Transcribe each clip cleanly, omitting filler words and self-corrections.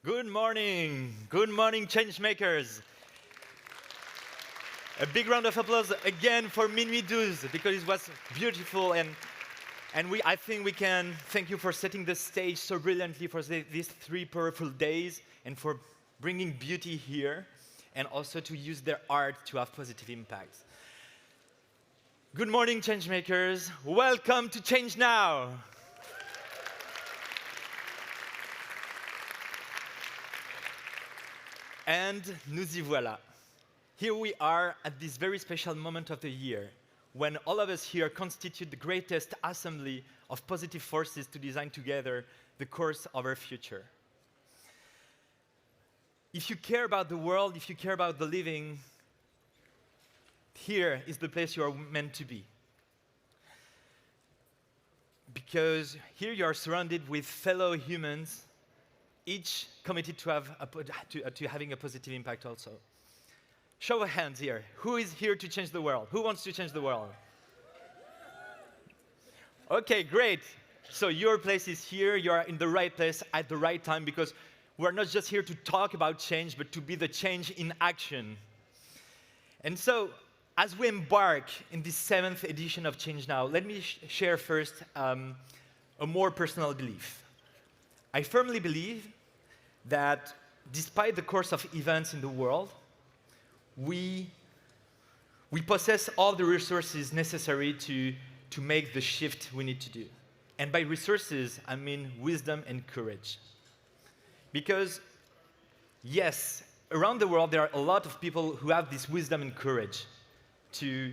Good morning, changemakers. A big round of applause again for Minuit 12 because it was beautiful and I think we can thank you for setting the stage so brilliantly for these 3 powerful days and for bringing beauty here and also to use their art to have positive impacts. Good morning, changemakers. Welcome to Change Now. And nous y voilà. Here we are at this very special moment of the year, when all of us here constitute the greatest assembly of positive forces to design together the course of our future. If you care about the world, if you care about the living, here is the place you are meant to be. Because here you are surrounded with fellow humans, each committed to having a positive impact also. Show of hands here. Who is here to change the world? Who wants to change the world? Okay, great. So your place is here. You are in the right place at the right time because we're not just here to talk about change, but to be the change in action. And so, as we embark in this 7th edition of Change Now, let me share first a more personal belief. I firmly believe that despite the course of events in the world, we possess all the resources necessary to make the shift we need to do. And by resources, I mean wisdom and courage. Because, yes, around the world, there are a lot of people who have this wisdom and courage to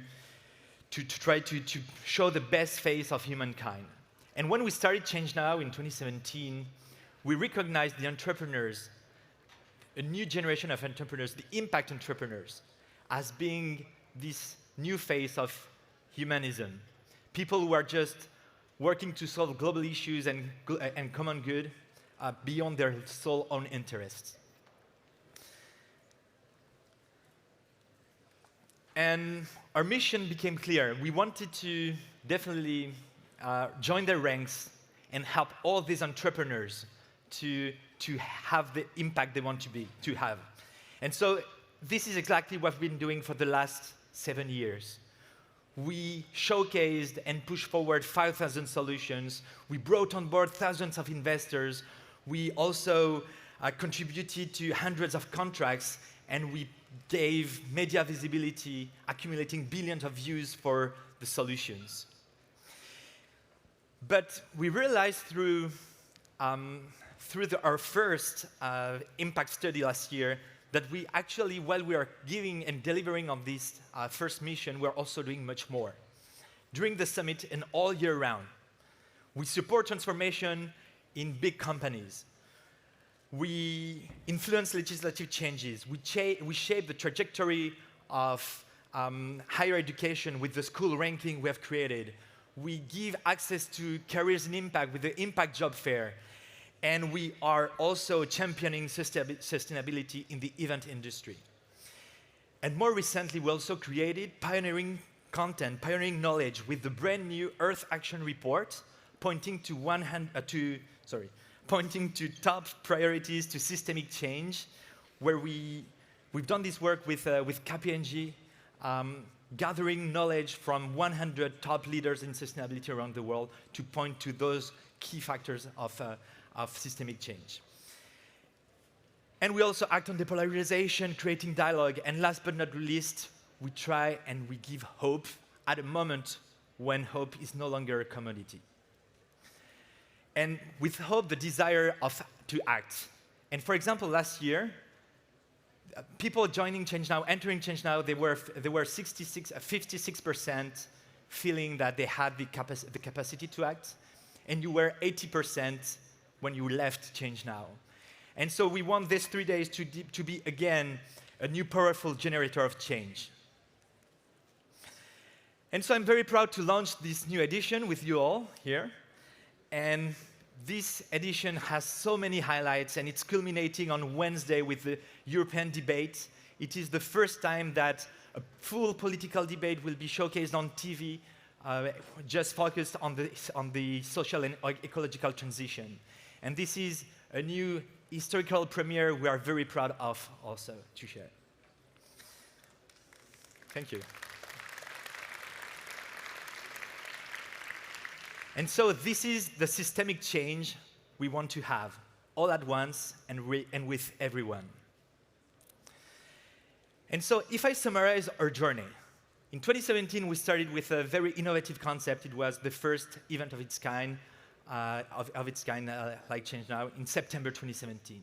try to show the best face of humankind. And when we started Change Now in 2017, we recognized the entrepreneurs, a new generation of entrepreneurs, the impact entrepreneurs, as being this new face of humanism. People who are just working to solve global issues and common good beyond their sole own interests. And our mission became clear. We wanted to definitely join their ranks and help all these entrepreneurs to have the impact they want to have. And so this is exactly what we've been doing for the last 7 years. We showcased and pushed forward 5,000 solutions. We brought on board thousands of investors. We also contributed to hundreds of contracts, and we gave media visibility, accumulating billions of views for the solutions. But we realized through our first impact study last year that we actually, while we are giving and delivering on this first mission, we're also doing much more. During the summit and all year round, we support transformation in big companies. We influence legislative changes. We shape the trajectory of higher education with the school ranking we have created. We give access to careers in impact with the Impact Job Fair. And we are also championing sustainability in the event industry. And more recently, we also created pioneering content, pioneering knowledge with the brand new Earth Action Report, pointing to top priorities to systemic change, where we've done this work with KPMG, gathering knowledge from 100 top leaders in sustainability around the world to point to those key factors of systemic change. And we also act on depolarization, creating dialogue. And last but not least, we try and we give hope at a moment when hope is no longer a commodity. And with hope, the desire to act. And for example, last year, people joining Change Now, entering Change Now, they were 56% feeling that they had the capacity to act, and you were 80% when you left Change Now. And so we want these 3 days to be, again, a new powerful generator of change. And so I'm very proud to launch this new edition with you all here. And This edition has so many highlights, and it's culminating on Wednesday with the European debate. It is the first time that a full political debate will be showcased on TV, just focused on the social and ecological transition. And this is a new historical premiere we are very proud of also to share. Thank you. And so this is the systemic change we want to have, all at once and with everyone. And so if I summarize our journey, in 2017 we started with a very innovative concept. It was the first event of its kind, like ChangeNOW, in September 2017.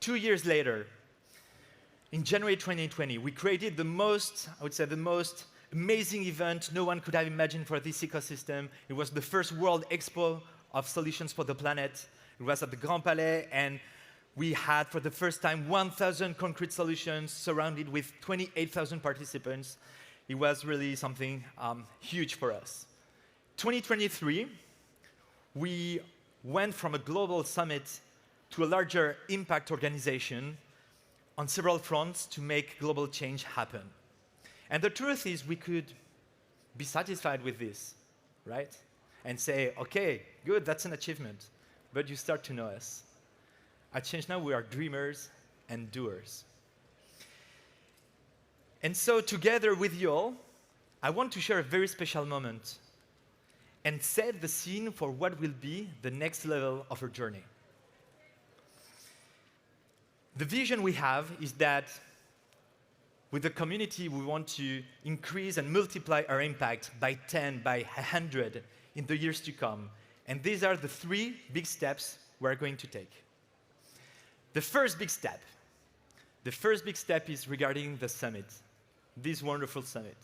2 years later, in January 2020, we created the most, I would say, the most amazing event no one could have imagined for this ecosystem. It was the first World Expo of Solutions for the Planet. It was at the Grand Palais, and we had, for the first time, 1,000 concrete solutions surrounded with 28,000 participants. It was really something huge for us. 2023, we went from a global summit to a larger impact organization on several fronts to make global change happen. And the truth is we could be satisfied with this, right? And say, okay, good, that's an achievement. But you start to know us. At ChangeNOW, we are dreamers and doers. And so together with you all, I want to share a very special moment and set the scene for what will be the next level of our journey. The vision we have is that with the community, we want to increase and multiply our impact by 10, by 100 in the years to come. And these are the 3 big steps we're going to take. The first big step is regarding the summit, this wonderful summit.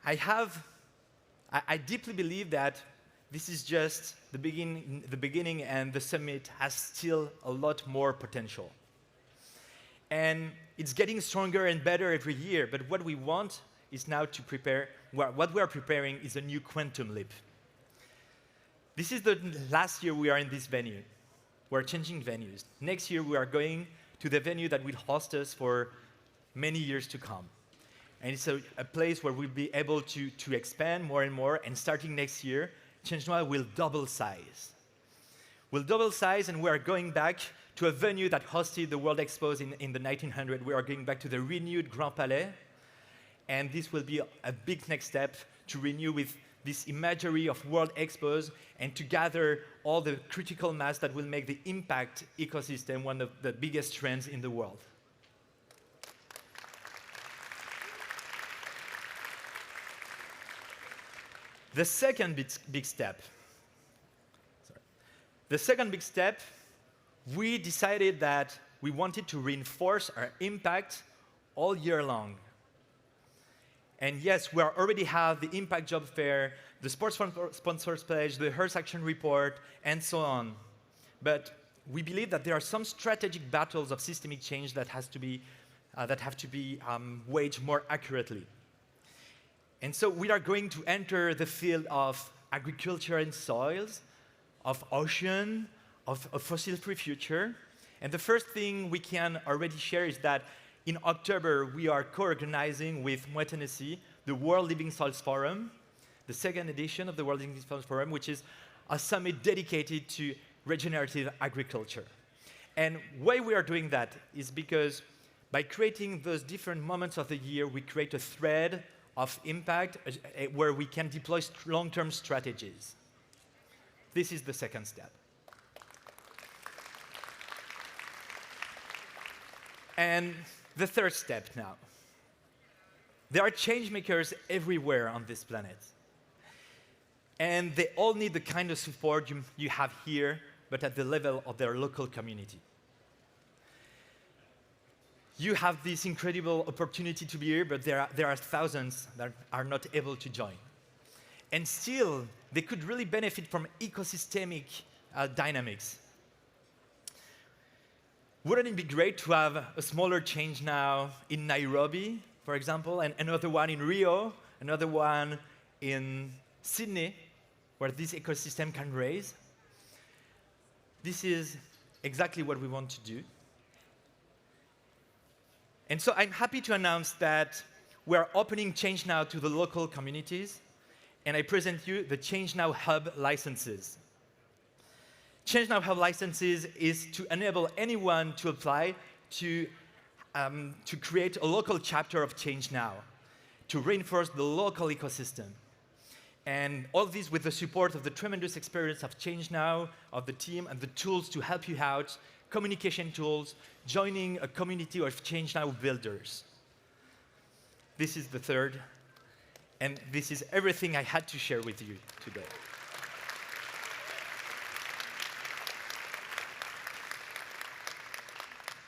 I deeply believe that this is just the beginning, and the summit has still a lot more potential. And it's getting stronger and better every year, but what we want is now to prepare, what we are preparing is a new quantum leap. This is the last year we are in this venue. We're changing venues. Next year we are going to the venue that will host us for many years to come. And it's a place where we'll be able to expand more and more, and starting next year, ChangeNOW will double size. We'll double size, and we are going back to a venue that hosted the World Expos in the 1900s. We are going back to the renewed Grand Palais, and this will be a big next step to renew with this imagery of World Expos and to gather all the critical mass that will make the impact ecosystem one of the biggest trends in the world. The second big step, we decided that we wanted to reinforce our impact all year long. And yes, we already have the Impact Job Fair, the Sports Sponsors page, the Earth Action Report, and so on. But we believe that there are some strategic battles of systemic change that have to be waged more accurately. And so we are going to enter the field of agriculture and soils, of ocean, of a fossil-free future. And the first thing we can already share is that in October, we are co-organizing with Moi Tennessee the World Living Soils Forum, the second edition of the World Living Soils Forum, which is a summit dedicated to regenerative agriculture. And why we are doing that is because by creating those different moments of the year, we create a thread of impact where we can deploy long-term strategies. This is the second step. And the third step now. There are change makers everywhere on this planet. And they all need the kind of support you have here, but at the level of their local community. You have this incredible opportunity to be here, but there are thousands that are not able to join. And still, they could really benefit from ecosystemic dynamics. Wouldn't it be great to have a smaller ChangeNOW in Nairobi, for example, and another one in Rio, another one in Sydney, where this ecosystem can raise. This is exactly what we want to do. And so I'm happy to announce that we're opening ChangeNOW to the local communities, and I present you the ChangeNOW Hub licenses. ChangeNOW Hub licenses is to enable anyone to apply to create a local chapter of ChangeNOW, to reinforce the local ecosystem. And all this with the support of the tremendous experience of ChangeNOW, of the team, and the tools to help you out, communication tools, joining a community of ChangeNOW builders. This is the third, and this is everything I had to share with you today.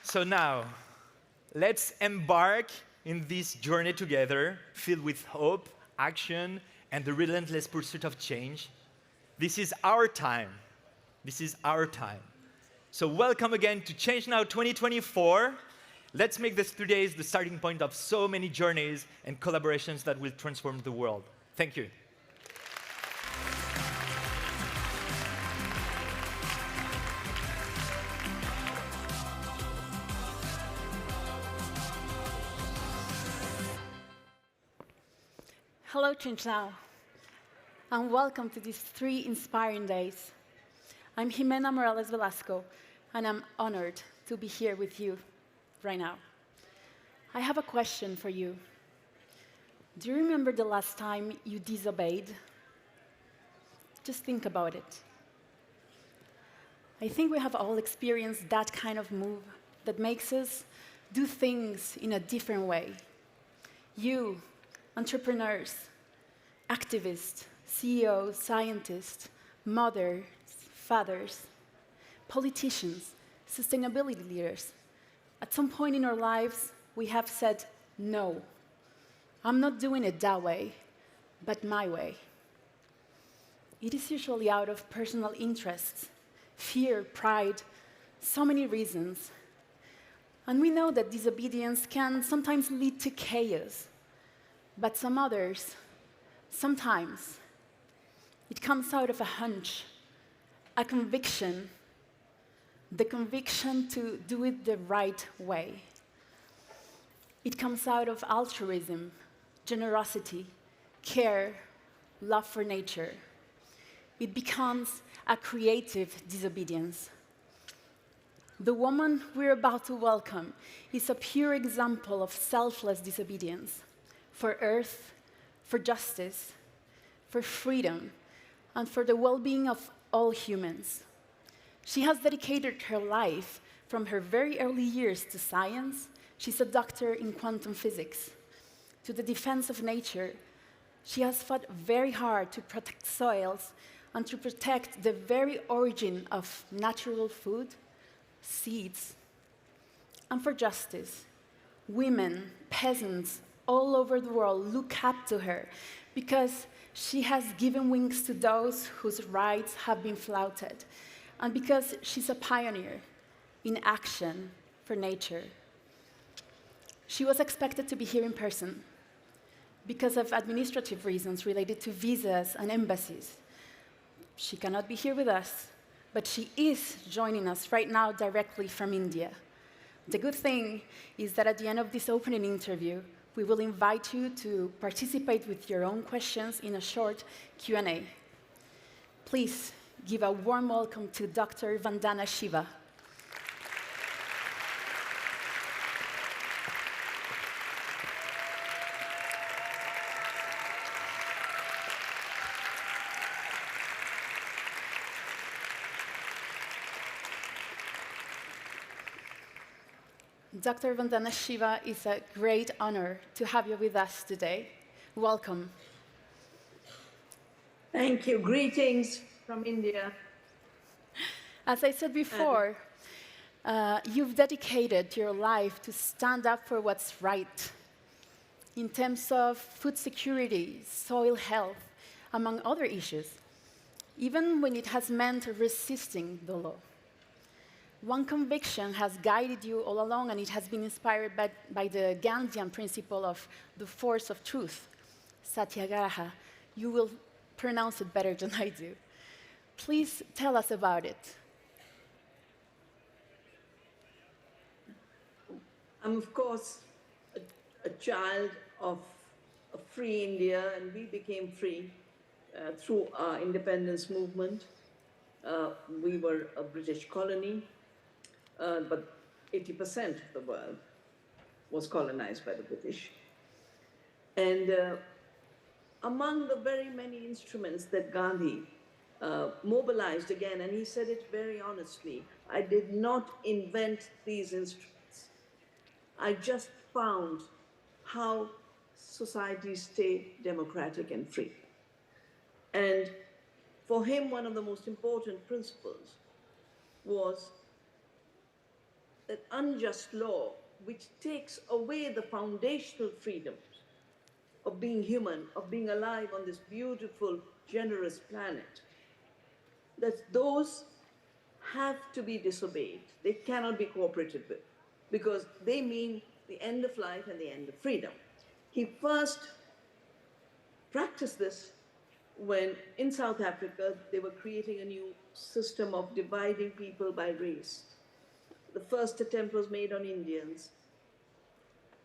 So now, let's embark in this journey together, filled with hope, action, and the relentless pursuit of change. This is our time. This is our time. So welcome again to ChangeNOW 2024. Let's make this 3 days the starting point of so many journeys and collaborations that will transform the world. Thank you. Hello, ChangeNOW, and welcome to these 3 inspiring days. I'm Jimena Morales-Velasco, and I'm honored to be here with you right now. I have a question for you. Do you remember the last time you disobeyed? Just think about it. I think we have all experienced that kind of move that makes us do things in a different way. You, entrepreneurs, activists, CEOs, scientists, mothers, fathers, politicians, sustainability leaders. At some point in our lives, we have said, no, I'm not doing it that way, but my way. It is usually out of personal interests, fear, pride, so many reasons. And we know that disobedience can sometimes lead to chaos. But some others, sometimes, it comes out of a hunch, a conviction, the conviction to do it the right way. It comes out of altruism, generosity, care, love for nature. It becomes a creative disobedience. The woman we're about to welcome is a pure example of selfless disobedience. For Earth, for justice, for freedom, and for the well-being of all humans. She has dedicated her life from her very early years to science. She's a doctor in quantum physics. To the defense of nature, she has fought very hard to protect soils and to protect the very origin of natural food, seeds. And for justice, women, peasants, all over the world look up to her because she has given wings to those whose rights have been flouted, and because she's a pioneer in action for nature. She was expected to be here in person because of administrative reasons related to visas and embassies. She cannot be here with us, but she is joining us right now directly from India. The good thing is that at the end of this opening interview, we will invite you to participate with your own questions in a short Q&A. Please give a warm welcome to Dr. Vandana Shiva. Dr. Vandana Shiva, it's a great honor to have you with us today. Welcome. Thank you. Greetings from India. As I said before, you've dedicated your life to stand up for what's right in terms of food security, soil health, among other issues, even when it has meant resisting the law. One conviction has guided you all along, and it has been inspired by the Gandhian principle of the force of truth, satyagraha. You will pronounce it better than I do. Please tell us about it. I'm, of course, a child of a free India, and we became free through our independence movement. We were a British colony, but 80% of the world was colonized by the British. And among the very many instruments that Gandhi mobilized again, and he said it very honestly, I did not invent these instruments. I just found how societies stay democratic and free. And for him, one of the most important principles was that unjust law, which takes away the foundational freedoms of being human, of being alive on this beautiful, generous planet, that those have to be disobeyed. They cannot be cooperated with, because they mean the end of life and the end of freedom. He first practiced this when, in South Africa, they were creating a new system of dividing people by race. The first attempt was made on Indians,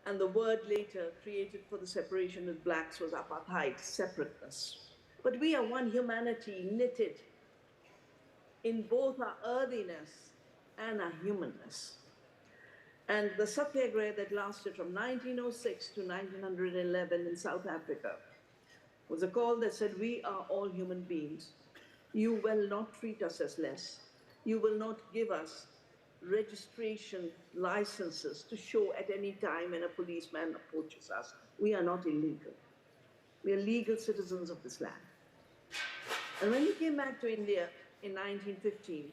and the word later created for the separation of blacks was apartheid, separateness. But we are one humanity knitted in both our earthiness and our humanness. And the satyagraha that lasted from 1906 to 1911 in South Africa was a call that said, we are all human beings. You will not treat us as less. You will not give us registration licenses to show at any time when a policeman approaches us. We are not illegal. We are legal citizens of this land. And when he came back to India in 1915,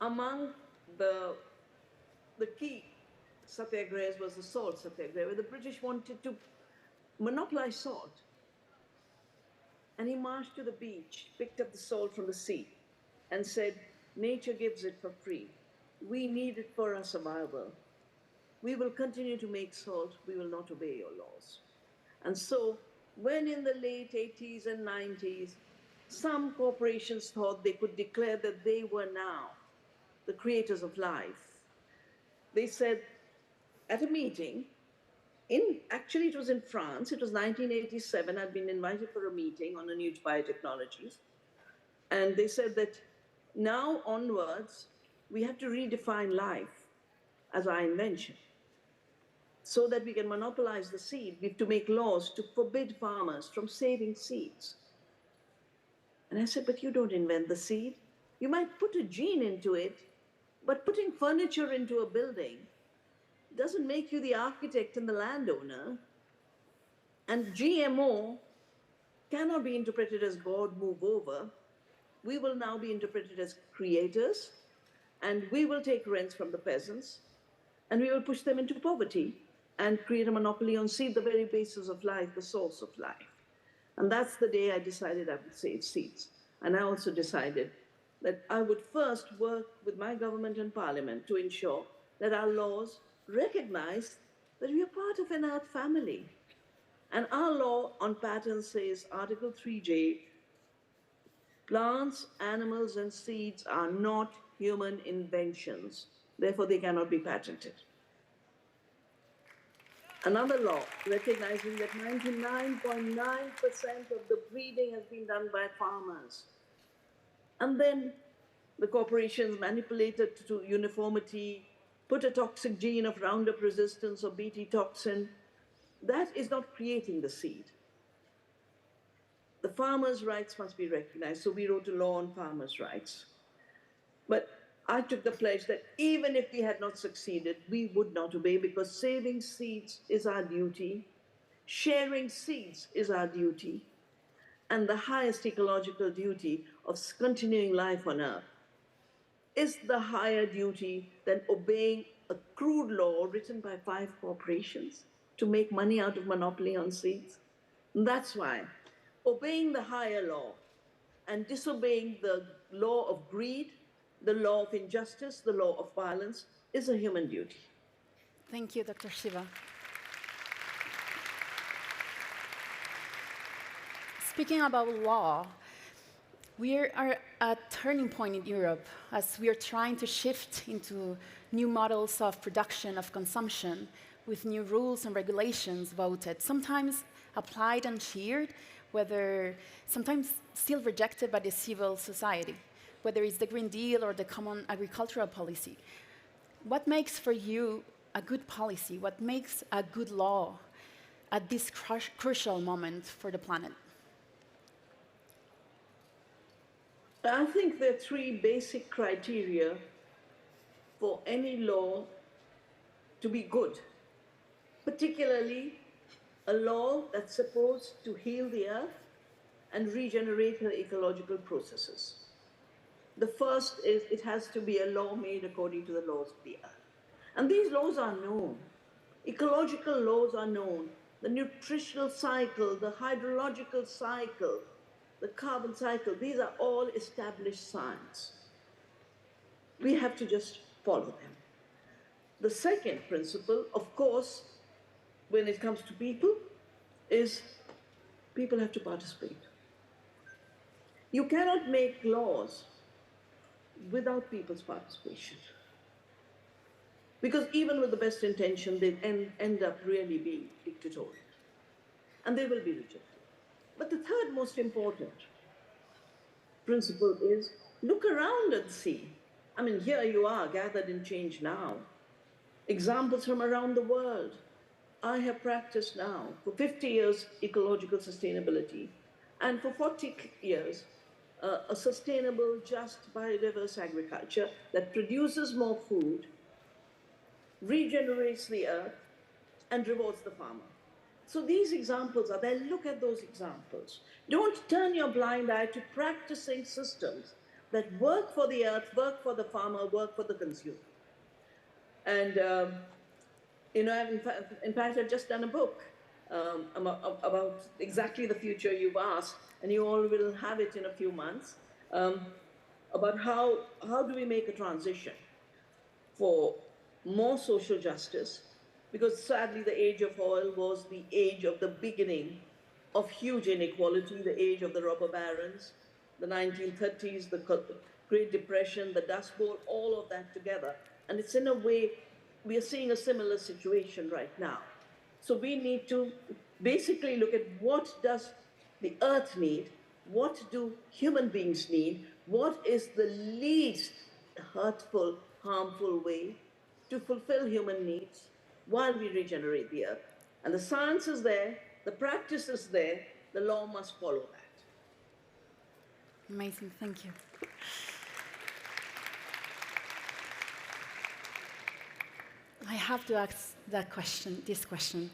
among the key satyagrahas was the salt satyagraha, where the British wanted to monopolize salt. And he marched to the beach, picked up the salt from the sea, and said, nature gives it for free. We need it for our survival. We will continue to make salt. We will not obey your laws. And so, when in the late 80s and 90s, some corporations thought they could declare that they were now the creators of life, they said at a meeting, actually it was in France, it was 1987, I'd been invited for a meeting on a new biotechnologies, and they said that now onwards, we have to redefine life as our invention. So that we can monopolize the seed, we have to make laws to forbid farmers from saving seeds. And I said, but you don't invent the seed. You might put a gene into it, but putting furniture into a building doesn't make you the architect and the landowner. And GMO cannot be interpreted as God move over. We will now be interpreted as creators, and we will take rents from the peasants, and we will push them into poverty and create a monopoly on seed, the very basis of life, the source of life. And that's the day I decided I would save seeds. And I also decided that I would first work with my government and parliament to ensure that our laws recognize that we are part of an earth family. And our law on patents says, Article 3J, plants, animals, and seeds are not human inventions. Therefore, they cannot be patented. Another law recognizing that 99.9% of the breeding has been done by farmers. And then the corporations manipulated to uniformity, put a toxic gene of Roundup resistance or Bt toxin. That is not creating the seed. The farmers' rights must be recognized. So we wrote a law on farmers' rights. But I took the pledge that even if we had not succeeded, we would not obey, because saving seeds is our duty, sharing seeds is our duty, and the highest ecological duty of continuing life on Earth is the higher duty than obeying a crude law written by 5 corporations to make money out of monopoly on seeds. And that's why obeying the higher law and disobeying the law of greed, the law of injustice, the law of violence, is a human duty. Thank you, Dr. Shiva. Speaking about law, we are at a turning point in Europe as we are trying to shift into new models of production, of consumption, with new rules and regulations voted, sometimes applied and cheered, whether sometimes still rejected by the civil society, whether it's the Green Deal or the Common Agricultural Policy. What makes for you a good policy? What makes a good law at this crucial moment for the planet? I think there are three basic criteria for any law to be good, particularly a law that's supposed to heal the earth and regenerate her ecological processes. The first is it has to be a law made according to the laws of the earth. And these laws are known. Ecological laws are known. The nutritional cycle, the hydrological cycle, the carbon cycle, these are all established science. We have to just follow them. The second principle, of course, when it comes to people, is people have to participate. You cannot make laws without people's participation. Because even with the best intention, they end up really being dictatorial. And they will be rejected. But the third most important principle is look around and see. I mean, here you are gathered in ChangeNOW. Examples from around the world. I have practiced now for 50 years ecological sustainability, and for 40 years a sustainable, just, biodiverse agriculture that produces more food, regenerates the earth, and rewards the farmer. So these examples are there. Look at those examples. Don't turn your blind eye to practicing systems that work for the earth, work for the farmer, work for the consumer. And you know, in fact, I've just done a book about exactly the future you've asked, and you all will have it in a few months, about how do we make a transition for more social justice, because sadly the age of oil was the age of the beginning of huge inequality, the age of the robber barons, the 1930s, the Great Depression, the Dust Bowl, all of that together. And it's in a way, we are seeing a similar situation right now. So we need to basically look at what does the earth need, what do human beings need, what is the least hurtful, harmful way to fulfill human needs while we regenerate the earth. And the science is there, the practice is there, the law must follow that. Amazing, thank you. I have to ask this question.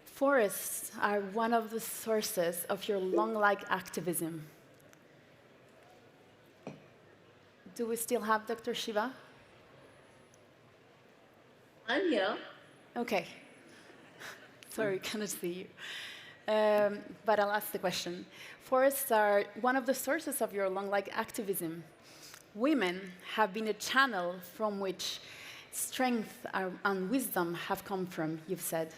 Forests are one of the sources of your long-life activism. Do we still have Dr. Shiva? I'm here. Okay. Sorry, cannot see you. But I'll ask the question. Forests are one of the sources of your long-life activism. Women have been a channel from which strength and wisdom have come from, you've said.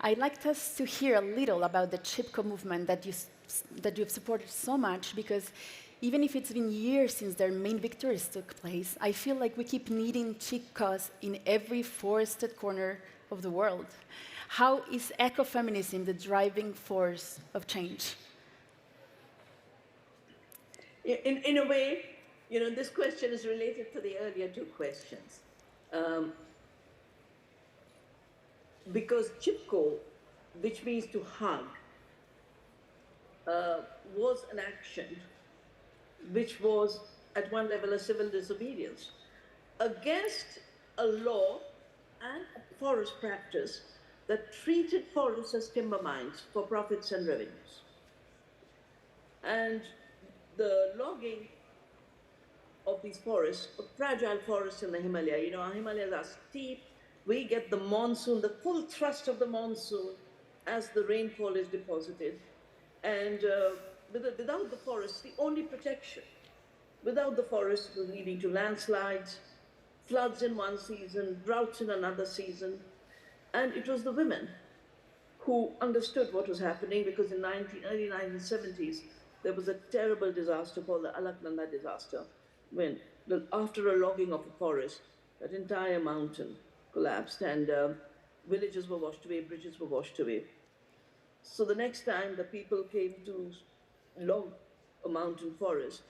I'd like us to hear a little about the Chipko movement that you've supported so much, because even if it's been years since their main victories took place, I feel like we keep needing Chipkos in every forested corner of the world. How is ecofeminism the driving force of change? In a way, you know, this question is related to the earlier two questions. Because Chipko, which means to hug, was an action which was, at one level, a civil disobedience against a law and a forest practice that treated forests as timber mines for profits and revenues. And the logging of these forests, fragile forests in the Himalaya, you know, our Himalayas are steep. We get the monsoon, the full thrust of the monsoon as the rainfall is deposited. And without the forest, the only protection, without the forest was leading to landslides, floods in one season, droughts in another season. And it was the women who understood what was happening, because in early 1970s, there was a terrible disaster called the Alaknanda disaster, when after a logging of a forest, that entire mountain collapsed, and villages were washed away, bridges were washed away. So the next time the people came to log a mountain forest,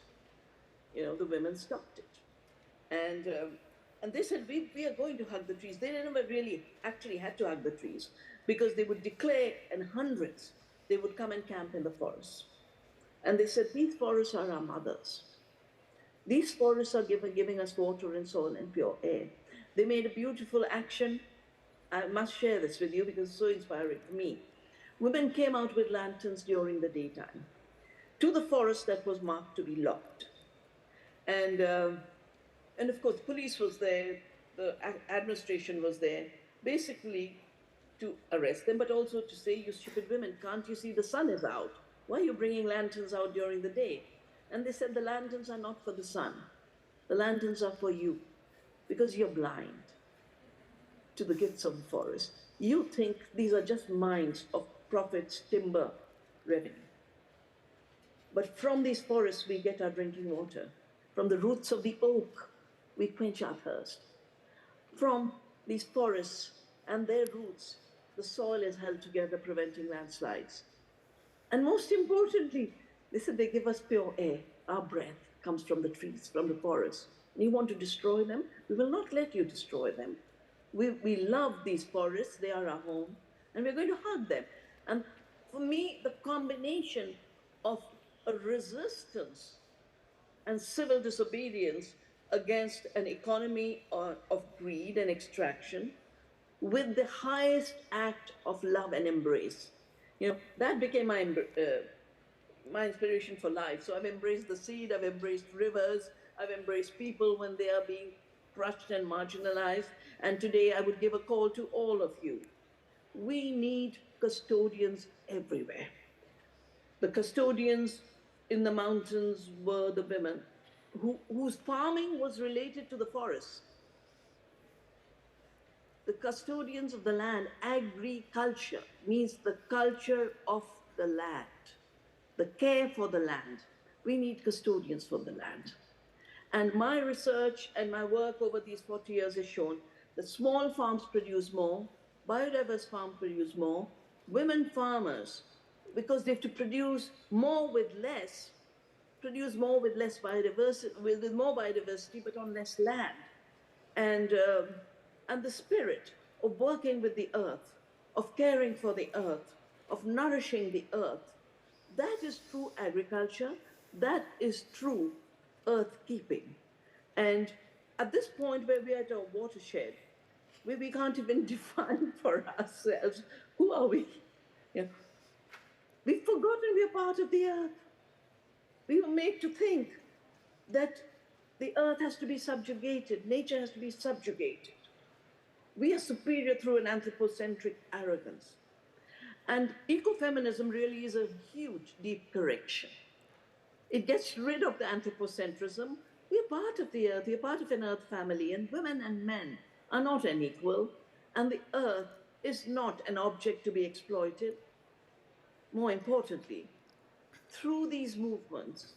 the women stopped it. And they said, we are going to hug the trees. They never really actually had to hug the trees, because they would declare in hundreds, they would come and camp in the forests. And they said, these forests are our mothers. These forests are giving us water and soil and pure air. They made a beautiful action. I must share this with you because it's so inspiring for me. Women came out with lanterns during the daytime to the forest that was marked to be locked. And of course, police was there, the administration was there, basically to arrest them, but also to say, you stupid women, can't you see the sun is out? Why are you bringing lanterns out during the day? And they said, the lanterns are not for the sun. The lanterns are for you, because you're blind to the gifts of the forest. You think these are just mines of profits, timber, revenue. But from these forests, we get our drinking water. From the roots of the oak, we quench our thirst. From these forests and their roots, the soil is held together, preventing landslides. And most importantly, they said they give us pure air. Our breath comes from the trees, from the forests. And you want to destroy them? We will not let you destroy them. We love these forests, they are our home, and we're going to hug them. And for me, the combination of a resistance and civil disobedience against an economy of greed and extraction, with the highest act of love and embrace. That became my inspiration for life. So I've embraced the seed, I've embraced rivers, I've embraced people when they are being crushed and marginalized. And today I would give a call to all of you. We need custodians everywhere. The custodians in the mountains were the women whose farming was related to the forests. The custodians of the land, agriculture, means the culture of the land, the care for the land. We need custodians for the land. And my research and my work over these 40 years has shown that small farms produce more, biodiverse farms produce more, women farmers, because they have to produce more with less biodiversity, with more biodiversity, but on less land. And the spirit of working with the earth, of caring for the earth, of nourishing the earth, that is true agriculture, that is true earth keeping. And at this point where we are at a watershed, where we can't even define for ourselves, who are we? We've forgotten we are part of the earth. We were made to think that the earth has to be subjugated, nature has to be subjugated. We are superior through an anthropocentric arrogance. And ecofeminism really is a huge, deep correction. It gets rid of the anthropocentrism. We are part of the earth, we are part of an earth family, and women and men are not unequal, and the earth is not an object to be exploited. More importantly, through these movements,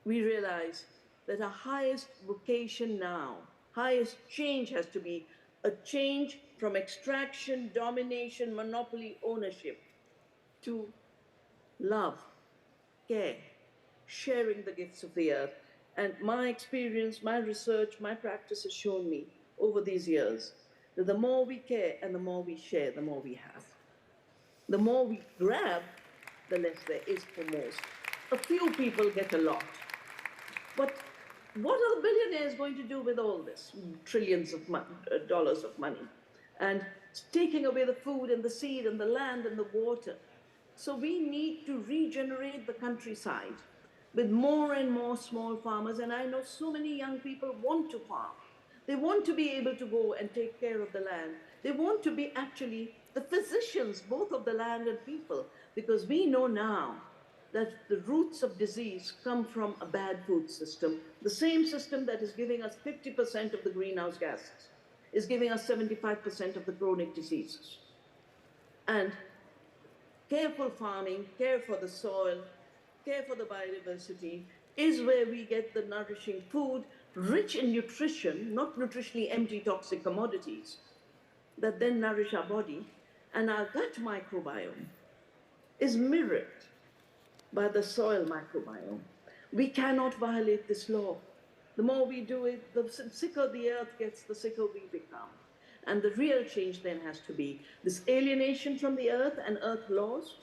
we realize that our highest vocation now, highest change has to be a change from extraction, domination, monopoly, ownership, to love, care, sharing the gifts of the earth. And my experience, my research, my practice has shown me over these years that the more we care and the more we share, the more we have. The more we grab, the less there is for most. A few people get a lot. But what are the billionaires going to do with all this? Trillions of dollars of money. And taking away the food and the seed and the land and the water. So we need to regenerate the countryside with more and more small farmers. And I know so many young people want to farm. They want to be able to go and take care of the land. They want to be actually the physicians, both of the land and people, because we know now that the roots of disease come from a bad food system. The same system that is giving us 50% of the greenhouse gases is giving us 75% of the chronic diseases. And careful farming, care for the soil, care for the biodiversity is where we get the nourishing food, rich in nutrition, not nutritionally empty toxic commodities, that then nourish our body. And our gut microbiome is mirrored by the soil microbiome. We cannot violate this law. The more we do it, the sicker the earth gets, the sicker we become. And the real change then has to be this alienation from the earth and earth laws.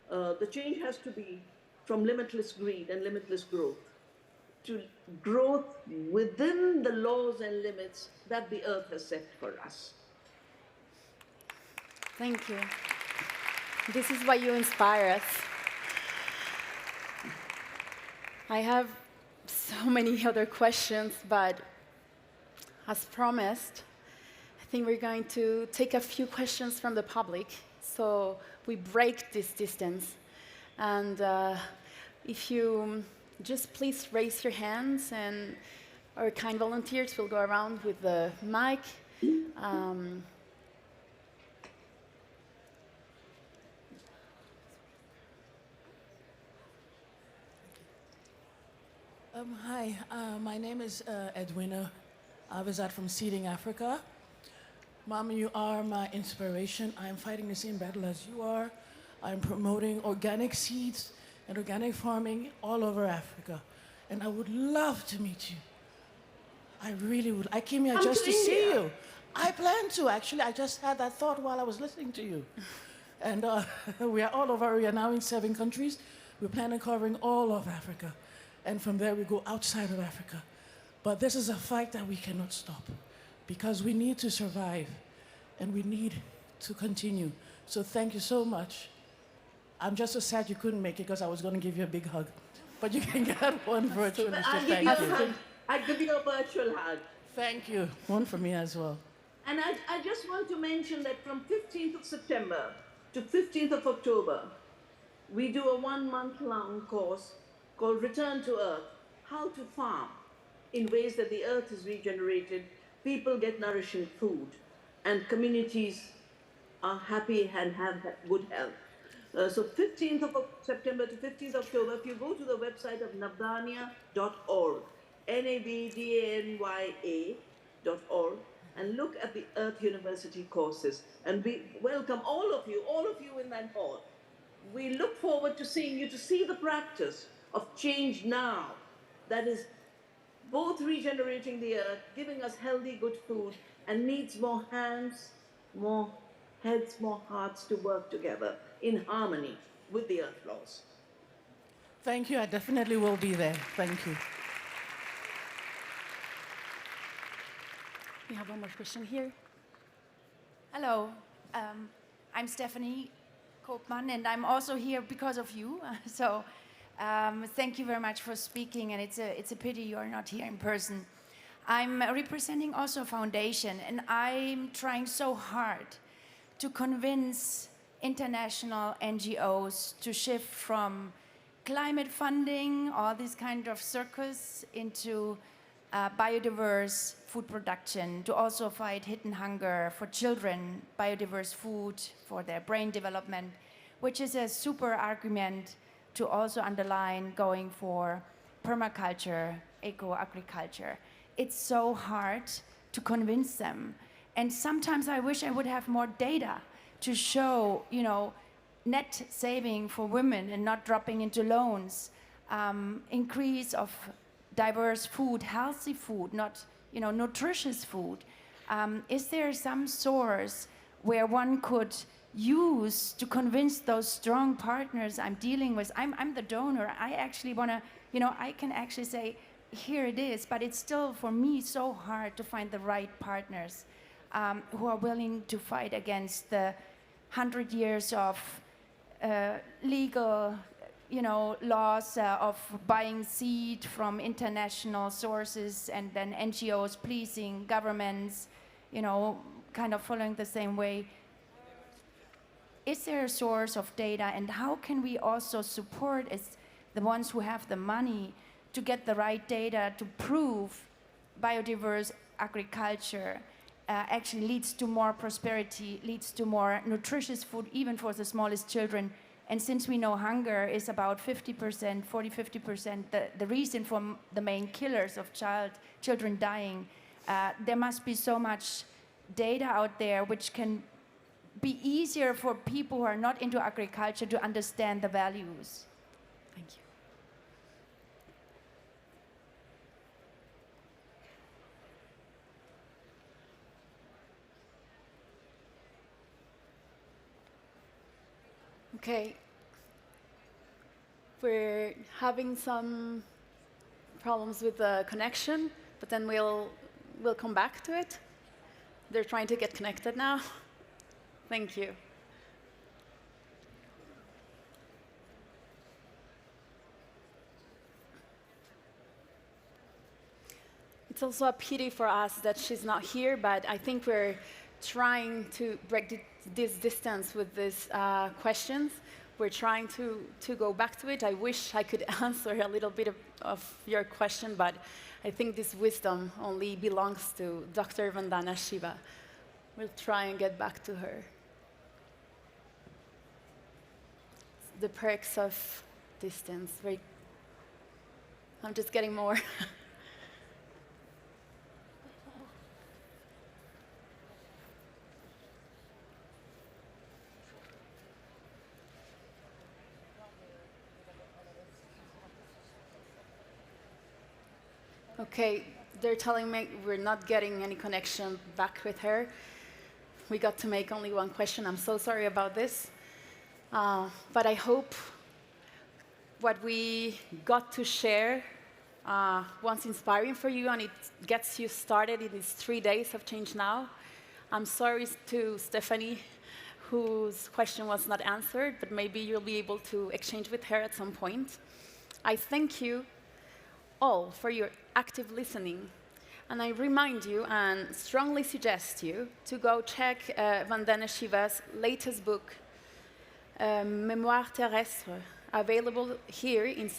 The change has to be from limitless greed and limitless growth to growth within the laws and limits that the earth has set for us. Thank you. This is why you inspire us. I have so many other questions, but as promised, I think we're going to take a few questions from the public, so we break this distance. And if you just please raise your hands, and our kind volunteers will go around with the mic. Hi, my name is Edwina. I reside from Seeding Africa. Mom, you are my inspiration. I'm fighting the same battle as you are. I'm promoting organic seeds and organic farming all over Africa. And I would love to meet you. I really would. I came here just to see you. I plan to, actually. I just had that thought while I was listening to you. And we are all over. We are now in 7 countries. We plan on covering all of Africa. And from there, we go outside of Africa. But this is a fight that we cannot stop because we need to survive and we need to continue. So thank you so much. I'm just so sad you couldn't make it because I was going to give you a big hug. But you can get one virtually. So thank you. I'll give you a virtual hug. Thank you. One for me as well. And I just want to mention that from 15th of September to 15th of October, we do a 1-month-long course called Return to Earth, how to farm in ways that the earth is regenerated, people get nourishing food, and communities are happy and have good health. So 15th of September to 15th of October, if you go to the website of navdanya.org, NAVDANYA.org, and look at the Earth University courses. And we welcome all of you in that hall. We look forward to seeing you, to see the practice of Change Now, that is both regenerating the earth, giving us healthy, good food, and needs more hands, more heads, more hearts to work together in harmony with the earth laws. Thank you. I definitely will be there. Thank you. We have one more question here. Hello, I'm Stephanie Koopman, and I'm also here because of you. So thank you very much for speaking, and it's a pity you are not here in person. I'm representing also a foundation, and I'm trying so hard to convince international NGOs to shift from climate funding, all this kind of circus, into biodiverse food production, to also fight hidden hunger for children, biodiverse food for their brain development, which is a super argument to also underline going for permaculture, eco-agriculture. It's so hard to convince them. And sometimes I wish I would have more data to show, net saving for women and not dropping into loans, increase of diverse food, healthy food, not nutritious food. Is there some source where one could use to convince those strong partners I'm dealing with? I'm the donor. I actually want to, I can actually say, here it is, but it's still for me so hard to find the right partners who are willing to fight against the 100 years of legal laws of buying seed from international sources and then NGOs pleasing governments, kind of following the same way. Is there a source of data, and how can we also support as the ones who have the money to get the right data to prove biodiverse agriculture actually leads to more prosperity, leads to more nutritious food, even for the smallest children. And since we know hunger is about 50%, 40-50%, the reason for the main killers of children dying, there must be so much data out there which can be easier for people who are not into agriculture to understand the values. Thank you. Okay. We're having some problems with the connection, but then we'll come back to it. They're trying to get connected now. Thank you. It's also a pity for us that she's not here, but I think we're trying to break this distance with these questions. We're trying to go back to it. I wish I could answer a little bit of your question, but I think this wisdom only belongs to Dr. Vandana Shiva. We'll try and get back to her. The perks of distance. I'm just getting more. Okay, they're telling me we're not getting any connection back with her. We got to make only one question. I'm so sorry about this. But I hope what we got to share was inspiring for you and it gets you started in these 3 days of Change Now. I'm sorry to Stephanie, whose question was not answered, but maybe you'll be able to exchange with her at some point. I thank you all for your active listening. And I remind you and strongly suggest you to go check Vandana Shiva's latest book, Mémoire terrestre, available here in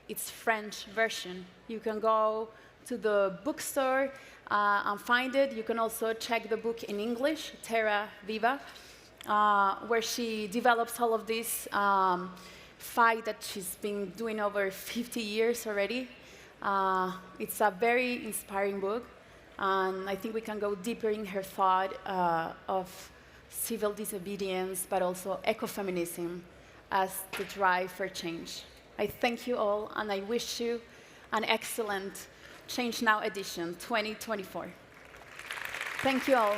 its French version. You can go to the bookstore and find it. You can also check the book in English, Terra Viva, where she develops all of this fight that she's been doing over 50 years already. It's a very inspiring book, and I think we can go deeper in her thought of civil disobedience, but also ecofeminism as the drive for change. I thank you all, and I wish you an excellent Change Now edition 2024. Thank you all.